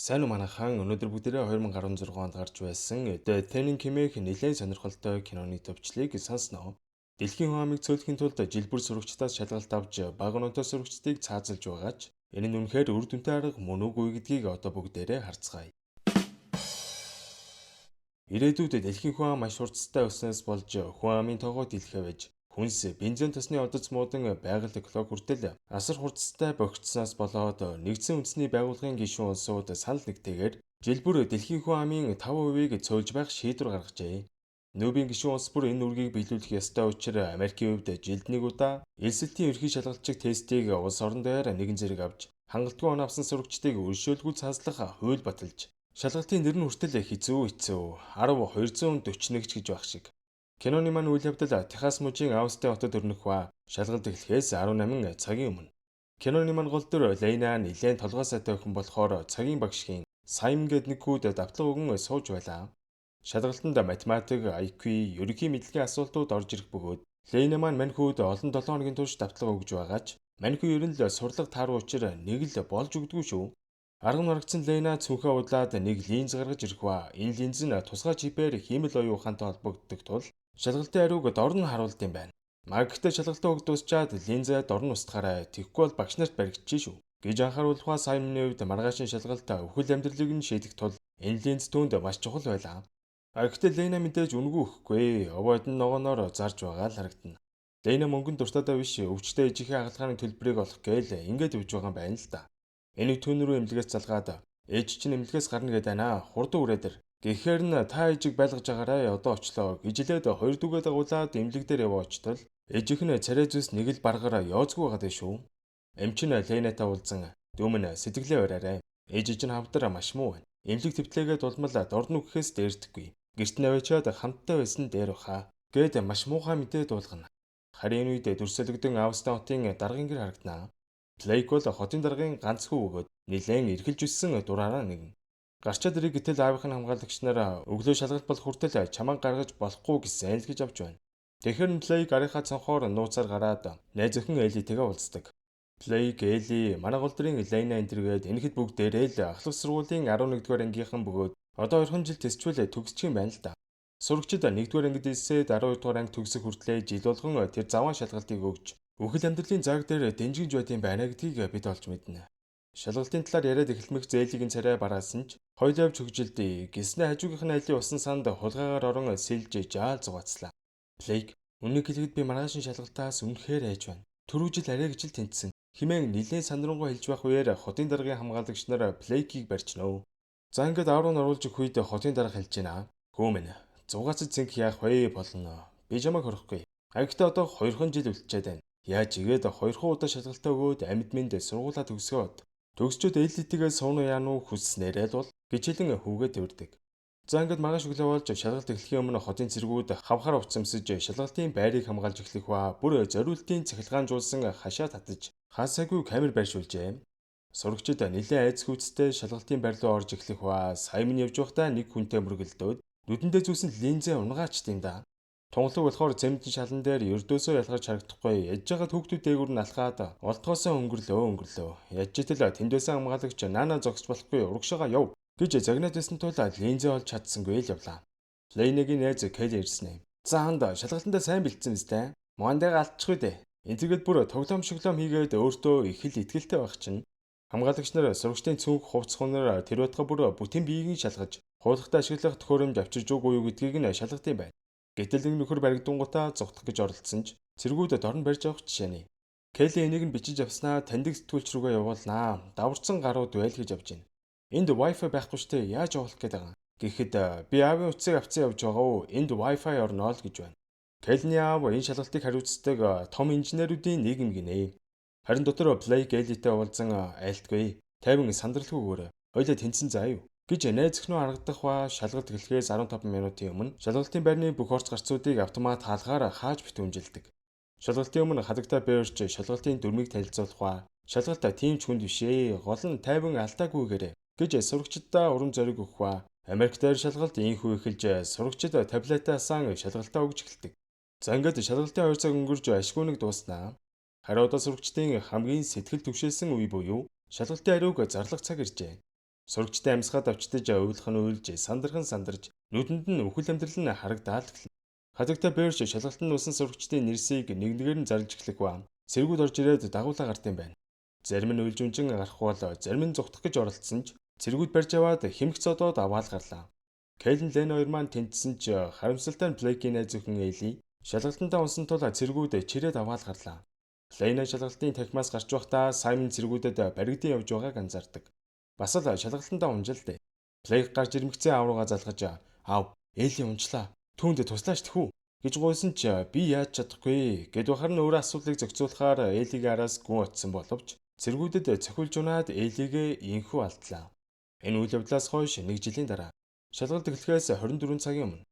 Сайн уу манайхан өнөөдөр бүгдээрээ 2016 онд гарч байсан The Titanic хэмээх нэлээд сонирхолтой киноны төвчлийг сонсноо. Дэлхийн хүн амыг цөөлөхийн тулд жил бүр сурагчдаас шалгалт авч бага оноотой сурагчдыг цаазалж байгаач энэ нь үнэхээр үр дүнтэй арга мөн үгүй гэдгийг одоо бүгдээрээ харцгаая. Ирээдүйд дэлхийн хүн ам маш хурцтай өснөөс болж хүн амын тоогоо дэлхээ байж хүнс бензин тосны одоц муудан байгаль эколог хүртэл асар хурцтай богцсноос болоод нэгдсэн үндэсний байгууллагын гишүүн улсууд санал нэгтэйгээр жил бүр дэлхийн хүн амын 5%-ийг цөөлж байх шийдвэр гаргажээ. Нүүбийн гишүүн улс бүр энэ үргийг биелүүлэх ёстой учраас Америкийн хувьд жилд нэг удаа элсэлтийн ерхий шалгалчиг тестийг улс орон дээр нэгэн зэрэг авч хангалтгүй он авсан сурагчдыг өршөөлгүй цааслах хууль баталж шалгалтын нэр нь хүртэл хэцүү 10 241 гэж байх шиг. Киноны маань үйл явдал Техас мужийн Аустин хотод өрнөх ба шалгалт эхлэхээс 18 цагийн өмнө. Киноны маань гол дүр Лейна нэлээд толгой сайтай охин болохоор цагийн багшийн Саймон гээд нэг хүүд давтлага өгөн сууж байлаа. Шалгалтанд математик, IQ, ерөнхий мэдлэгийн асуултууд орж ирэх бөгөөд Лейна маань мань хүүд олон 7 хоногийн турш давтлага өгж байгаач мань хүү ер нь л сурлага тааруу учраа нэг л болж өгдөггүй шүү. Арга маргацсан Лейна цүнхээ удлаад нэг линз гаргаж ирэх ба энэ линз нь тусгай чипээр хиймэл оюун ухаантай холбогддог тул шалгалтын хариуг дор нь харуулд юм байна. Магтаа шалгалтаа өг дуусчаад линзээ дор нь устгаарай. Тэгэхгүй бол багш нарт баригдчих шүү гэж анхааруулхаа Саймоны хувьд маргаашийн шалгалтаа өвхөл амьдралыг нь шийдэх тул энэ линз түүнд маш чухал байлаа. Гэхдээ Лейна мэдээж үнгүй өгөхгүй. Овоод нь ногооноор зарж байгаа л харагдана. Лейна мөнгөнд дуртайдаа биш өвчтөе ээжийнхээ хагалгааны төлбөрийг олох гээл ингээд өвж байгаа юм байна л да. Энийг түүн рүү эмнэлгээс залгаад ээж чинь эмнэлгээс гарна гэдэг байна. Хурдан үрээдэр. Гэхдээ нь та ээжийг байлгаж агаарай одоо очлоо гэж хэлээд хоёр дүүгээ дагуулад эмнэлэг дээр яваа очтол ээжийнх нь царай зүс нэг л баргаараа яоцгүй байгаа шүү. Эмчин Лейнатай уулзан дүүмэн сэтгэлээ бариарай. Ээж чинь хамтар маш муу байна. Эмнэлэг төвтлээгээд улмал дорд нүхэхээс дээрдэггүй. Гэрт наваачаад хамттай байсан дээр баха. Гээд маш муухай мэдээ дуулгана. Харин энэ үед дүрсэлэгдэн Аустин хотын даргын гэр харагданаа. Блейк бол хотын даргын ганц хүү бөгөөд нэлээд эргэлж өссөн дураараа нэгэн. Гарчаад ирэх гэтэл аавынх нь хамгаалагч нараа өглөө шалгалт болох хүртэл чамаа гаргаж болохгүй гэсэн айлгаж авч байна. Тэгэхэр нь Блейк арийнхаа цонхоор нууцаар гараад найз охин Элитигээ уулздаг. Блейк, Эли, манай голдрын Лейна энтергээд энэхэд бүгдээрээ л ахлах сургуулийн 11-р ангийнхан бөгөөд одоо 2 жил тестчүүлээ төгсчих юм байна л да. Сурагчид 1-р ангид элсээд 12-р анги төгсөх хүртлээр жил болгон тэр заван шалгалтыг өгч үхэл амьдралын заг дээр дэнжигж байт юм байна гэдгийг бид олж мэднэ. Шалгалтын талаар яриад эхлэмэх зээлигийн царай бараасан ч хоёулаа хөгжилдөө гиснэ хажуугийнх нь айлын усан санд хулгайгаар орон сэлж жаал зугаацлаа. Блейк, үннийг хэлэхэд би маргаашийн шалгалтаас үнэхээр айж байна. Түрүү жил арай гэж л тэнцсэн. Химэн нилээн сандрангуй хэлж байх үеэр хотын даргын хамгаалагч нар Блейкийг барьчихноо. За ингээд авруу нь оруулж өгөх үед хотын дарга хэлж байна. Хөөмэн. Зугаацад зинх яах вэ болно. Би чамайг хорихгүй. Агтаа одоо 2хан жил үлдчихэд байна. Яаж игээд 2 удаа шалгалтаа өгөөд амьд мэнд сургуулаа төгсгөөд төгсчөд элитигээ сууна яа нү хүснээрээ л бол гэж хэлэн хүүгээ тэрдэг. За ингээд маргааш өглөө болж шалгалт эхлэхийн өмнө хотын цэргүүд хавхаар уцамсаж шалгалтын байрыг хамгаалж эхлэх ба бүр зориултын цахилгаанжуулсан хашаа татаж хаасаагүй камер байршуулжээ. Сурагчид нэлээд айц хүүцтэй шалгалтын байр руу орж эхлэх ба Саймон явж байхдаа нэг хүнтэй мөргөлдөөд нүдэндээ зүүсэн линзээ унгаачт юм да. Тунгалаг болохоор цементийн шалан дээр ердөөсөө ялгарч харагдахгүй яж байгаа хүүхдүүд дээгүүр нь алхаад олдгоосоо өнгөрлөө. Яж итэл тэндээсэн хамгаалагч наана зогсож болохгүй урагшаага яв гэж загнаад байсан тул линзээ олж чадсангүй л явлаа. Лейнегийн найз Келли ирсэн юм. За ханд шалгалтандаа сайн бэлдсэн мэт. Моандайга алдчихгүй дээ. Энтэйгэд бүр тоглоом шоглоом хийгээд өөртөө их л итгэлтэй байх чинь. Хамгаалагч нар сурагчдын цүнх хувцс хунаар тэр байтга бүр бүтэн биеийг шалгаж хуулгад ашиглах төхөөрөмж авчирж үгүй юу гэдгийг нь шалгах юм байна. Гэтэл нэг нөхөр баригдунгуудаа зүгтах гэж оролдсон ч цэргүүд дорн барьж авах жишээний. Келли энийг нь бичиж авснаа таньдаг сэтгүүлч рүүгээ явуулнаа. Даварцсан гарууд байл гэж явж байна. Энд Wi-Fi байхгүй штэ яаж явуулах гээд байгаа. Гэхэд би аавын утсыг авцсан явж байгаа уу? Энд Wi-Fi орноо л гэж байна. Келлиний аав энэ шалгалтыг хариуцдаг том инженеруудын нэг юм гинэ. Харин дотор Блейк Элитэй уулзан айлтгүй. Тайван сандралгүй өгөөрэй. Хоёлаа тэнцэн заа юу гэж найз өхнөө харагдах ба шалгалт эхлэхээс 15 минутын өмнө шалгалтын байрны бүх орц гарцуудыг автомат хаалгаар хааж битүүмжилдэг. Шалгалтын өмнө хадагтай бэрч шалгалтын дүрмийг танилцуулах ба шалгалтаа тийм ч хүнд бишээ. Гол нь тайван алдаагүйгээрэй гэж сурагчдаа урам зориг өгөх ба Америк дээр шалгалт инхүү эхэлж сурагчид таблетаасаа шалгалтаа өгж эхэлдэг. За ингээд шалгалтын 2 цаг өнгөрч ашгүй нэг дууснаа. Харин одоо сурагчдын хамгийн сэтгэл түгшээсэн үе буюу шалгалтын хариуг зарлах цаг иржээ. Сурагчтай амьсгаад авчдаж уйлах нь уйлж, сандархан сандарч, нүдэнд нь үхэл амьдрал нь харагдаад эхэлнэ. Хадагта Берж шалгалтанд нуусан сурагчдын нэрсийг нэгнээр нь зарлж эхлэх ба цэргүүд орж ирээд дагуулаа гард юм байна. Зарим нь уйлжүнжин гарах бол зарим нь зүгтах гэж оролдсон ч цэргүүд барьж аваад хэмх зодоод аваад гарлаа. Кейлен Лен хоёр маань тэнцсэн ч харамсалтай нь Блейкийн найз өхөн Эли шалгалтандаа унсан тул цэргүүд чирээд аваад гарлаа. Лейна шалгалтын танхимаас гарч байхдаа Саймон цэргүүдэд баригдсан явж байгааг анзаардаг. Бас л шалгалтандаа унжилдэ. Блейк гарч ирмэгцээ аав руугаа залгаж "Аав, Эли унчлаа. Түүнд туслаач тэхүү" гэж гуйсан ч би яаж чадахгүй гэд бахар нь өөрөө асуудлыг зохицуулахаар Элигийн араас гүн очсон боловч цэргүүдэд цохилж унаад Элигээ инхүү алдлаа. Энэ үйл явдлаас хойш 1 жилийн дараа шалгалт эхлэхээс 24 цагийн өмнө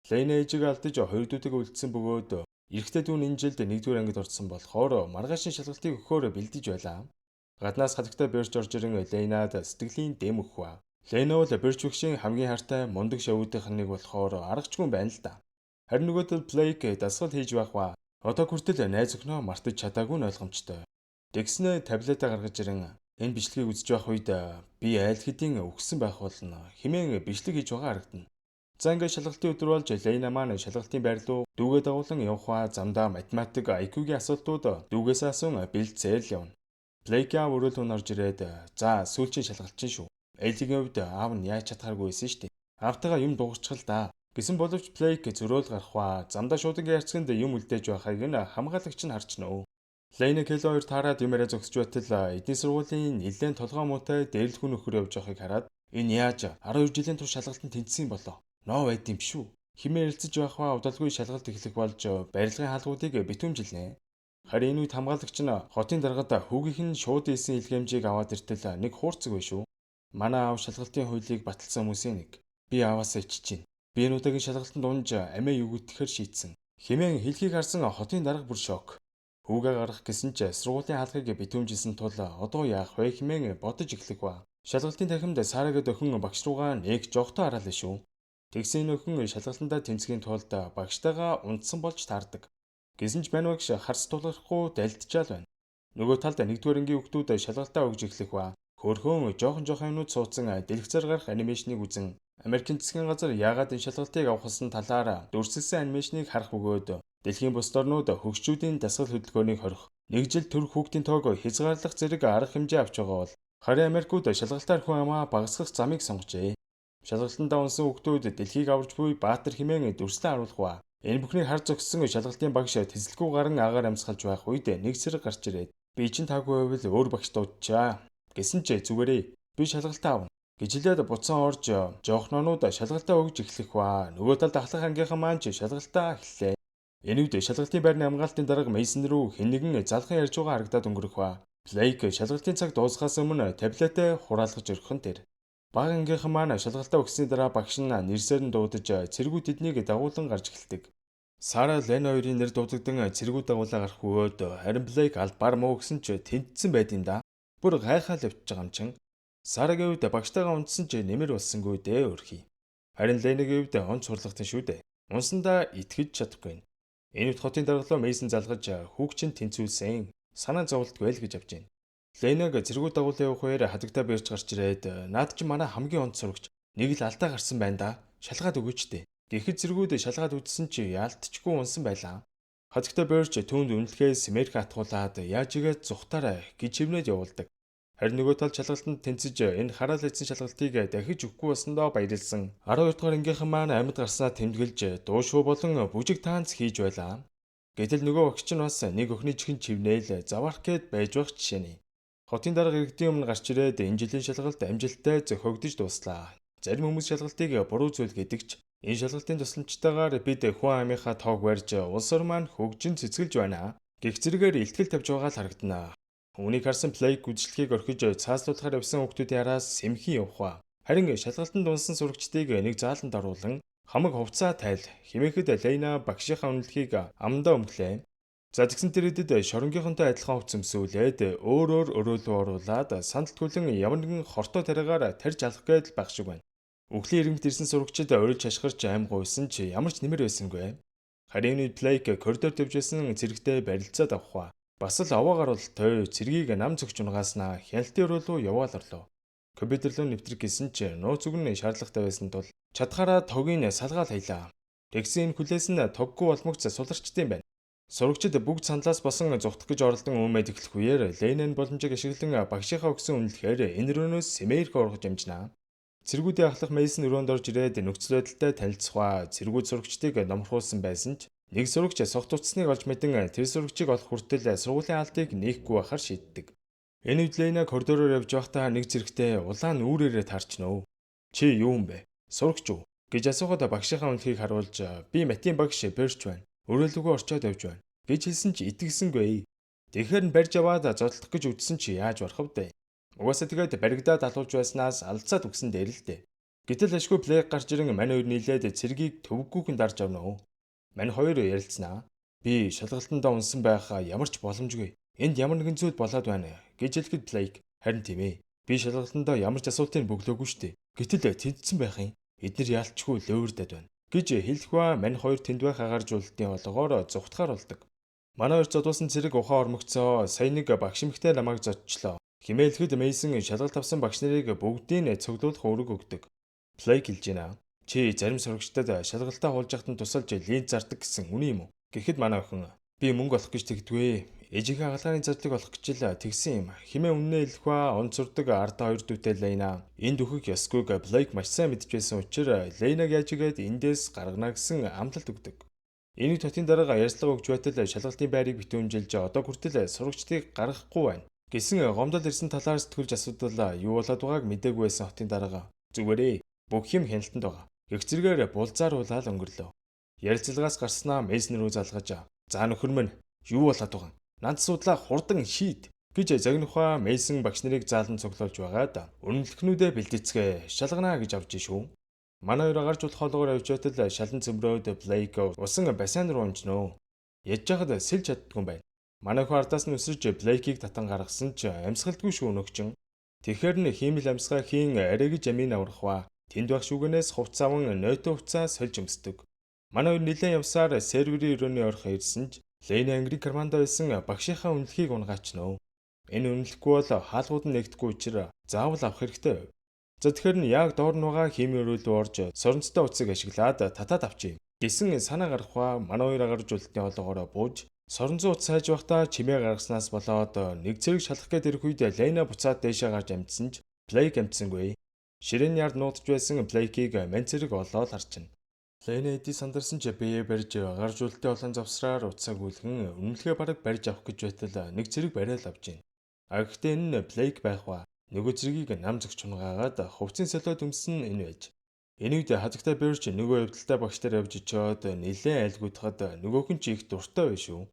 Лейна ээжийг алдаж хоёр дүүтэйг үлдсэн бөгөөд эрэгтэй дүү энэ жилд 1-р ангид орсон болохоор маргаашийн шалгалтыг өгөхөөр бэлдэж байлаа. Гаднаас хатагтай Берч орж ирэн Лейнад сэтгэлийн дэм өгвэ. Лейна бол Берч багшийн хамгийн хайртай мундаг шавуудынх нь нэг болохоор аргачлгүй байна л да. Харин нөгөөдөл Блейк дасгал хийж байх ба одоо хүртэл найз өхнөө мартаж чадаагүй нь ойлгомжтой. Тэгснэ таблетаа гаргаж ирэн энэ бичлэгийг үзэж байх үед би айл хэдийн өгсөн байх болно хэмээн бичлэг хийж байгаа харагдана. За ингээд шалгалтын өдөр болж Лейна маань шалгалтын байр руу дүүгээ дагуулan явах ба замдаа математик IQ-гийн асуултууд дүүгээс асуун бэлдсээр л явна. Блейкийн аав өрөөл хүн орж ирээд "За сүүлчийн шалгалт чинь шүү. Элигийн хувьд аав нь яаж чадхааргүй байсан шүү дээ. Аавтайгаа юм дуусчихал да" гэсэн боловч Блейк зөрөөл гарах ба замдаа шуудан ярцганд юм үлдээж байхайг нь хамгаалагч нь харж нөө. Лейна Кело хоёр таарад юмараа зогсож байтал эдийн сургуулийн нэлээд толгой муутай дээрлэх хүн нөхөр явж байхыг хараад "Энэ яаж 12 жилийн турш шалгалтанд тэнцсэн болоо? Ноо байд юм шүү" хэмээн ярилцаж байх ба удалгүй шалгалт эхлэх болж барилгын хаалгуудыг битүүмжилнэ. Харин энэ үед хамгаалагч нь хотын даргад хүүгийнх нь шууд ийсэн илгээмжийг аваад иртэл нэг хуурцаг bay шүү. "Манай аав шалгалтын хуулийг баталсан хүмүүсийн нэг. Би ааваасаа ичж чинь. Би энэ удаагийн шалгалтанд унж амиа югтгэхэр шийдсэн" хэмээн хэлхийг харсан хотын дарга бүр шок. Хүүгээ гаргах гэсэн ч сургуулийн хаалгыг битүүмжилсэн тул одоо яах вэ хэмээн бодож эхлэх ба шалгалтын танхимд Сарагийн охин багш руугаа нэг жогтоо хараалаа шүү. Тэгсэн энэ охин шалгалтандаа тэнцэхийн тулд багштайгаа унтсан болж таардаг. Гэсэн ч мань багш харс тулгархгүй дайлтжаал байна. Нөгөө талд 1-р ангийн хүүхдүүд шалгалтаа өгж эхлэх ба хөөрхөн жоохон юмнууд суудсан дэлгэцээр гарах анимашныг үзэн Америкийн засгийн газар яагаад энэ шалгалтыг авахсан талаар дүрсэлсэн анимашныг харах бөгөөд дэлхийн бусад орнууд хөгжчүүдийн дасгал хөдөлгөөнийг хорих, 1 жил төрөх хүүхдийн тоог хязгаарлах зэрэг арга хэмжээ авч байгаа бол харин Америкууд шалгалтаар хүн амаа багасгах замыг сонгожээ. Шалгалтандаа унсан хүүхдүүд дэлхийг аварч буй баатар хэмээн дүрслэн харуулах ба энэ бүхнийг харж зогссон шалгалтын багш тэсэлгүй гарan агаар амьсгалж байх үед нэг сэрэг гарч ирээд "Би чинь таагүй байвал өөр багш дуудчаа" гэсэн ч "Зүгээрээ. Би шалгалтаа авна" гэж хэлээд буцаан орж жоохнонууд шалгалтаа өгж эхлэх ба нөгөө талд ахлах ангийнхан маань ч шалгалтаа эхэллээ. Энэ үед шалгалтын байрны хамгаалтын дарга Мейсон руу хэн нэгэн залхан ярьж байгаа харагдаад өнгөрөх ба Блейк шалгалтын цаг дуусахаас өмнө таблетаа хураалгаж өргөх нь тэр. Бага ангийнхан маань шалгалтаа өгсөний дараа багш нь нэрсээр нь дуудаж цэргүүд тэднийг дагуулan гарч эхэлдэг. Сара Лен хоёрын нэр дуудагдан цэргүүд дагуулаа гарах бөгөөд харин Блейк албаар муу гэсэн ч тэнцсэн байд юм да. Бүр гайхаад явж байгаа юм чин. Сарагийн үед багштайгаа унтсан ч нэмэр болсонгүй дээ өөрхий. Харин Ленагийн үед онц сурлагтан шүү дээ. Унсандаа итгэж чадахгүй. Энэ үед хотын даргалуу Мейсон залгаж хүүгчин тэнцүүлсэн. Санаа зовлтгүй л гэж авч байна. Ленаг цэргүүд дагуулсан явах хоёр хадагтаа бэрж гарч ирээд "Наад чи манай хамгийн онц сурагч. Нэг л алдаа гарсан байна да. Шалгаад өгөөч дээ." Тэгэхэд цэргүүд шалгаад үзсэн чи яалтчгүй унсан байлаа. Хадагтаа бэрж түүнд үнэлэхээс Америк атгуулад яаж игээд зүхтаарай гэж хөвнөд явуулдаг. Харин нөгөө тал шалгалтанд тэнцэж энэ хараал эзэн шалгалтыг дахиж өгөхгүй болсондоо баярлсан 12 дугаар ангийнхан маань амьд гарснаа тэмдэглэж дуу шуу болон бүжиг таанц хийж байлаа. Гэтэл нөгөө багч нь бас нэг өхний чихэн чивнээл заваарх гээд байж байх жишээний. Хотын дарга иргэдийн өмнө гарч ирээд энэ жилийн шалгалт амжилттай зохиогдож дууслаа. Зарим хүмүүс шалгалтыг буруу зүйл гэдэг ч энэ шалгалтын тусламжтайгаар бид хүн амынхаа тоог барьж улс ор маань хөгжин цэцгэлж байна гэх зэрэгээр илтгэл тавьж байгаа л харагдана. Үүнийг харсан Блейк үдшилтгийг орхиж цааслуулахаар явсан хүмүүсийн араас сэмхэн явах. Харин шалгалтанд унсан сурагчдыг нэг зааланд оруулан хамаг хувцаа тайл хэмээхэд Лейна багшийнхаа үнэлэхийг амдаа өмглөө. За тэгсэн тэрэдэд шоронгийнхонтой адилхан хувц өмсүүлээд өөрөөр өрөөлөө оруулаад сандалт хүлэн ямар нэгэн хортой тариагаар тарьж алах гээд байх шиг байна. Үхлийн иргэмт ирсэн сурагчид орилж хашгирч аим гуйсан ч ямар ч нэмэр байсангүй. Харин энэ Блейк коридор дэвжсэн зэрэгтэй барилцаад авах. Бас л аваагаар бол той цэргийг нам зөгч унгааснаа хяналтын өрөө рүү яваал орлоо. Компьютер руу нэвтрэх гэсэн чи нууц үг нь шаардлагатай байсан тул чадхаараа тогийн салгаал хаялаа. Тэгсэн энэ хүлээс нь тоггүй олмогц суларчдсан байна. Сурагчид бүгд саналаас босон зүгтах гэж оролдон өмөд эхлэх үеэр Ленин боломжийг ашиглан багшийнхаа өгсөн үнэлэхээр энэ рүүнөөс Сэмэрх орох жамжнаа. Цэргүүдийн ахлах Мейсон өрөөнд орж ирээд нөхцөл байдалтай танилцсахаа цэргүүд сурагчдыг номорхуулсан байсан ч нэг сурагч согт утасныг олж мэдэн тэр сурагчийг олох хүртэл сургуулийн алдыг нээхгүй байхаар шийддэг. Энэ үед Лена коридороор явж байхдаа нэг зэрэгтэй улаан үүрээрээ таарчнөө. Чи юу юм бэ? Сурагч уу? Гэж асуухад багшийнхаа үнэлгийг харуулж би математикийн багш Перч байна. Өрөөлөгөө орчоод явж байна гэж хэлсэн чи итгэсэнгүй. Тэгэхээр нь барьж аваад зодтолдох гэж үдсэн чи яаж барах вэ? Угаасаа тэгээд баригдаад алуулж байснаас алдцаад өгсөн дээр л дээ. Гэтэл ашгүй плейг гарч ирэн мань хоёр нийлээд цэргийг төвөггүйхэн дарж авнаа. Мань хоёр ярилцсанаа. Би шалгалтандаа унсан байх ямар ч боломжгүй. Энд ямар нэгэн зүйл болоод байна гэж хэлэхэд плейг харин тийм ээ. Би шалгалтандаа ямар ч асуултыг бөглөөгүй штэ. Гэтэл тэнцсэн байх юм. Эднэр яалтчгүй лөөрдөд байна гэж хэлэх ба мань хоёр тэнд байх агаржуулалтын олгоор зүхтгаар болдог. Манай хоёр зодуулсан цэрэг ухаан ормогцоо сая нэг багш эмэгтэй намайг зодчлоо. Химээлхэд Мейсон шалгалт авсан багш нарыг бүгдийг цуглуулах үүрэг өгдөг. Плейг хэлж байна. Чи зарим сурагчдад шалгалтаа хуулж яхад нь тусалж линз зардаг гэсэн үнэн юм уу? Гэхэд манай охин би мөнгө олох гэж тэгдвэ. Ээжийнхээ хаалганы задлыг олох гэж л тэгсэн юм. Химээ үннээ хэлэх ба он сурдаг ардаа хоёр дүүтэй Лейна. Энд өөхөх ёсгүйг Блейк маш сайн мэдж байсан учраас Лейнаг яаж игээд эндээс гаргана гэсэн амлалт өгдөг. Энийг тотын дараа ярьцлага өгч байтал шалгалтын байрыг битүүмжилж одоо хүртэл сурагчдыг гаргахгүй байна гэсэн гомдол ирсэн талаар сэтгүүлж асуудал юу болоод байгааг мэдээгүй байсан хотын дараа. Зүгээрээ бүх юм хяналтанд байгаа. Их зэрэгээр булзааруулаад өнгөрлөө. Ярилцлагаас гарснаа Мейсон рүү залгаж "За нөхөр минь, юу болоод байгаа? Нанд судлаа хурдан шийд" гэж загнахаа Мейсон багш нарыг заалан цуглуулж байгаад үнэлэхнүүдээ бэлдэцгээ шалганаа гэж авч шүү. Манай хоёр гарч болох хоолгоор явж байтал шалан цөмрөөд Блейк усан бассейн руу унжноо. Ядж яхад сэлж чаддгүй юм байна. Манай хүү ардаас нь өсөж Блейкийг татан гаргасан ч амьсгалдгүй шүү өнөгчөн. Тэгэхээр нь хиймэл амьсгаа хийн арай гэж амийн аврах ба тэнд байх шүүгэнээс хувц аван нойтон хувцаа сольж өмсдөг. Манай хоёр нэлээд явсаар серверийн өрөөний орох ирсэн ч Лейна англи карманда байсан багшийнхаа үнэлгийг унгаач нөө. Энэ үнэлэхгүй бол хаалгууд нь нэгдэхгүй учраас заавал авах хэрэгтэй. За тэгэхээр нь яг доор нь байгаа химийн өрөө рүү орж соронцтой утсыг ашиглаад татаад авчий гэсэн санаа гарах ба манай хоёр агарж үлдтийн хоолоогоор бууж соронцоо утас хайж байхдаа чимээ гаргаснаас болоод нэг цэрэг шалах гээд ирэх үед Лейна буцаад дээшээ гарч амжсан ч Блейк амжсангүй. Ширээний ярд нуудаж байсан Блейкийг мань цэрэг олоод харчихна. Лейна эдий сандарсан ч бие барьж гарж үлдтийн олон завсраар утсаа гүйлгэн үнэлгээ бараг барьж авах гэж байтал нэг цэрэг бариад авч байна. Гэхдээ энэ нь Блейк байх ба нөгөө цэргийг нам зөгч хунагаагаад хувцсын солиод өмсөн энэ байж. Энэ үед хазагтай Берч нөгөө явдалтай багштар явж очиод нэлээд айлгуудахад нөгөөх нь ч их дуртай байш шүү.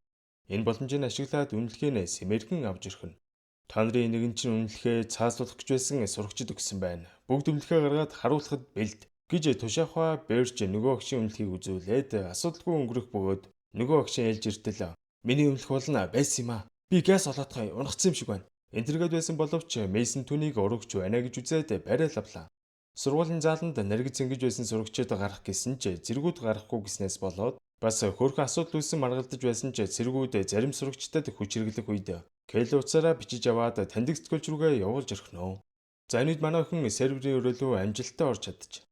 Энэ боломжийг ашиглаад үнэлгээний Сэмэрхэн авч ирэх нь. Та нарын нэгэн чинь үнэлгээ цаазлуулах гэж байсан сурагчид өгсөн байна. Бүгд үнэлгээ гаргаад харуулахад бэлд гэж тушаахва Берч нөгөө багшийн үнэлгийг үзүүлээд асуудалгүй өнгөрөх бөгөөд нөгөө багшийн ээлж иртэл миний үнэлэх болно байсан юм аа. Би газ олоодохой унагцсан юм шиг байна. Энтергээд байсан боловч Мейсон түүнийг урагч байна гэж үзээд бариад авлаа. Сургуулийн зааланд наргиц ингэж байсан сурагчид гарах гэсэн ч зэргүүд гарахгүй гэснээс болоод бас хөөрхөн асуудал үүссэн маргалдаж байсан ч зэргүүд зарим сурагчдад хүч хэрэглэх үед кэл уцаараа бичиж аваад таньдаг сэтгүүлч рүүгээ явуулж өрхнөө. За энэ үед манай охин серверийн өрөөлөө амжилттай орж чадчих.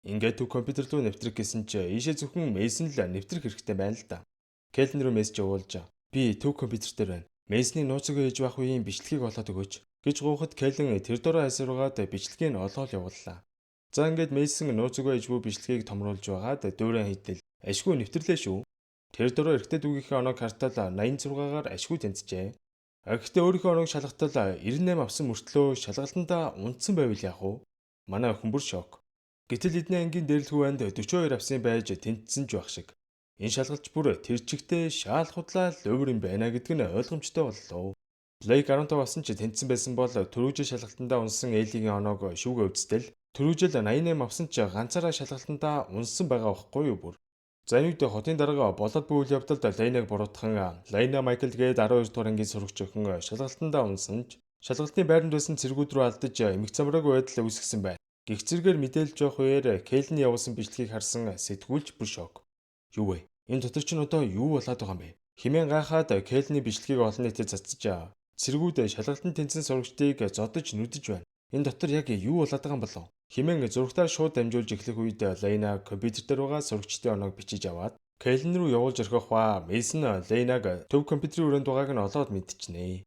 Ингээд төв компьютер руу нэвтрэх гэсэн ч ийшээ зөвхөн Мейсон л нэвтрэх хэрэгтэй байна л да. Кэлн рүү мессеж явуулж би төв компьютер дээр байна. Мейсны нууцыг ээж байх үеийн бичлэгийг олоод өгөөч гэж гоохот Кэлэн тэр дороо асуугаад бичлэгийг нь олоод явууллаа. За ингээд Мейсон нууцыг ээж буй бичлэгийг томруулж байгаад дөөрэн хийдэл ашгүй нэвтрлээ шүү. Тэр дороо эрэгтэй дүүгийнхээ оноог хартал 86-аар ашгүй тэнцжээ. Гэхдээ өөрийнхөө оноог шалгалтал 98 авсан мөртлөө шалгалтандаа унтсан байвал яах вэ? Манай охин бүр шок. Гэтэл эдний ангийн дээрлэхүү банд 42 авсан байж тэнцсэн ч байх шиг. Энэ шалгалч бүр тэр чигтээ шаал худлаа лөвөр юм байна гэдг нь ойлгомжтой боллоо. Блейк 15 авсан ч тэнцсэн байсан бол түрүүжил шалгалтандаа унсан Элигийн оноог шүүгээ үзтэл түрүүжил 88 авсан ч ганцаараа шалгалтандаа унсан байгаа байхгүй юу бүр. За энэ үед хотын дарга болоод буй үйл явдалд Лейнаг буруутхан Лейна Майкл гээд 12 дугаар ангийн сурагч охин шалгалтандаа унсан ч шалгалтын байранд байсан цэргүүд рүү алдаж эмх замраагүй байдал үүсгэсэн байна. Гэх зэргээр мэдээлж явах үеэр Кэлний явуулсан бичлэгийг харсан сэтгүүлч бүр шок. Юу вэ? Энэ дотор чинь одоо юу болоод байгаа юм бэ? Химэн гайхаад Кэлний бичлэгийг олон нийтэд цацж цэргүүд шалгалтанд тэнцсэн сурагчдыг зодож нүдэж байна. Энэ дотор яг юу болоод байгаа юм болов? Хэмээн зурагтаар шууд дамжуулж эхлэх үед Лейна компьютер дээр байгаа сурагчдын оноог бичиж аваад Кейлен рүү явуулж орхих ба Мейсон Лейнаг төв компьютерийн өрөөнд байгааг нь олоод мэдчихнэ.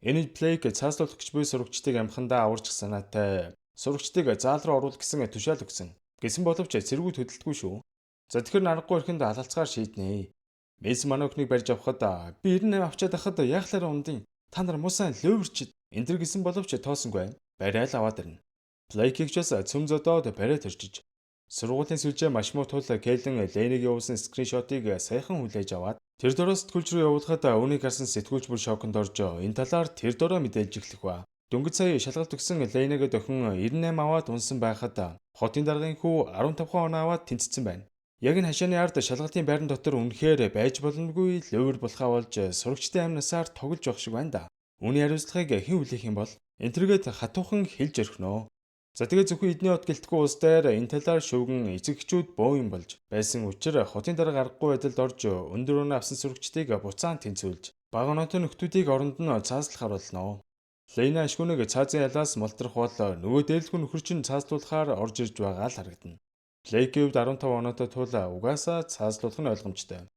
Энэ Блейк цааслуулах гэж буй сурагчдыг амхандаа аварчих санаатай сурагчдыг заал руу оруулах гэсэн тушаал өгсөн. Гэсэн боловч цэргүүд хөдөлтгүй шүү. За тэгэхээр аргагүй ихэнд алалцгаар шийднэ. Мейсон манай өхнийг барьж авахад би 98 авчаад байхад яахлаараа ундын. Та нар мусаа лөөвөрчд. Эндэр гэсэн боловч тоосонгүй. Барайл аваад ирнэ. Блейкийг ч бас цөм зодоод бариад төрчиж. Сургуулийн сүлжээ маш муу тул Кейлен Лейнийг явуулсан скриншотыг сайхан хүлээж аваад тэр дороо сэтгүүлч рүү явуулахад үүнийг харсан сэтгүүлч бүр шоконд орж энэ талаар тэр дороо мэдээлж эхлэх ба. Дөнгөж сая шалгалт өгсөн Лейныг дохин 98 аваад унсан байхад хотын даргын хүү 15 оноо аваад тэнцсэн байна. Яг энэ хашааны ард шалгалтын байран дотор үнэхээр байж боломжгүй лөвөр болохаа болж сурагчдын амнасаар тоглож явах шиг байна да. Үүний хариуцлагыг хэн хүлээх юм бол энтергээд хатуухан хэлж өрхнөө. За тэгээ зөвхөн эдний хот гэлтгүй улс дээр энэ талаар шүүгэн эцэгчүүд боо юм болж байсан учраас хотын дарга аргагүй байдалд орж өндөр өнөө авсан сурагчдыг буцаан тэнцвүүлж бага нотын нөхдүүдийг оронд нь цааслах харуулнаа. Лейна ашгүйнэг цаазын ялаас мултрах бол нөгөө дээрлэхүүн нөхөр чинь цааслуулахаар орж ирж байгаа л харагдана. Блейкийн хувьд 15 оноотой тул угаасаа цааслуулах нь ойлгомжтой.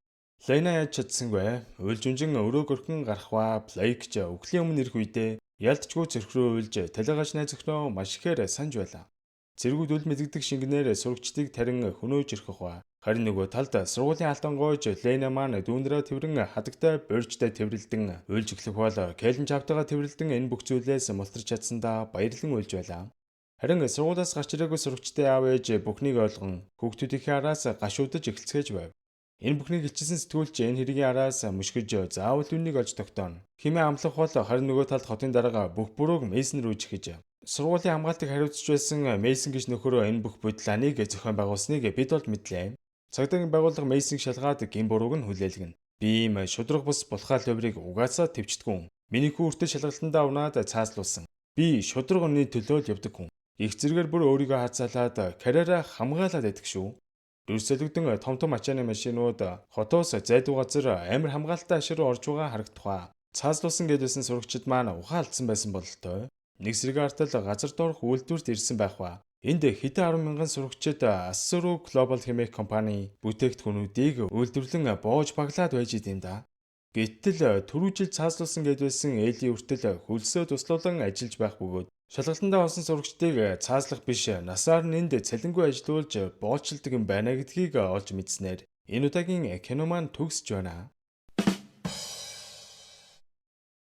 Лейна яаж чадсангүй уйлж унжин өрөө горхон гарах ба Блейк ч өглөөний өмнө ирэх үедээ ялдчгүй цэрх рүү уйлж талигаш найз өхнөө маш ихээр санаж байлаа. Цэргүүд үл мэддэг шингэнээр сурагчдыг тарин хөнөөж ирэх ба харин нөгөө талд сургуулийн алтан гоож Лейна маань дүүндрээ тэрэн хадагтай боржтой тэрвэрлдэн уйлж эхлэх бол Кейлен чавтайгаа тэрвэрлдэн энэ бүх зүйлээс мултарч чадсандаа баярлан уйлж байлаа. Харин сургуулиас гарч ирээгүй сурагчдын аав ээж бүхнийг ойлгон хүүхдүүдийнхээ араас гашуудаж эхэлцгээж байв. Энэ бүхнийг илчилсэн сэтгүүлч энэ хэргийн араас мөшгөж заавал үннийг олж тогтооно. Химээ амлах бол харин нөгөө талд хотын дарга бүх бурууг Мейсон рүү чихэж. Сургуулийн хамгаалтыг хариуцж байсан Мейсон гэж нөхөрөө энэ бүх бодлооныг зохион байгуулсныг бид бол мэдлээ. Цагдаагийн байгууллага Мейсоныг шалгаад гин бурууг нь хүлээлгэнэ. Би ийм шудраг бус булхаа лөврийг угаасаа твчдэггүй. Миний хүү үртэл шалгалтандаа унаад цааслуулсан. Би шудраг өнний төлөө л явдаг хүн. Их зэрэгээр бүр өөрийгөө хацаалаад карьераа хамгаалаад байдаг шүү. Дүрсэлэгдэн том том ачааны машинууд хотоос зайдуу газар амар хамгаалалттай ашиг руу орж байгаа харагдах ба. Цааслуулсан гэдсэн сурагчид маань ухаан алдсан байсан бололтой. Нэг сэрэг артал газар доорх үйлдвэрт ирсэн байх ба. Энд хэдэн 10 мянган сурагчид Assuru Global хэмээх компани бүтээгдэхүүнүүдийг үйлдвэрлэн боож баглаад байж идэм да. Гэтэл түрүү жил цааслуулсан гэдсэн ээлийн үртэл хөлсөө туслуулан ажиллаж байх бөгөөд шалгалтандаа онсон сурагчдыг цааслах биш насаар нь энд цалингүй ажилуулж боочилдог юм байна гэдгийг олж мэдснээр энэ удаагийн кино маань төгсөж байна.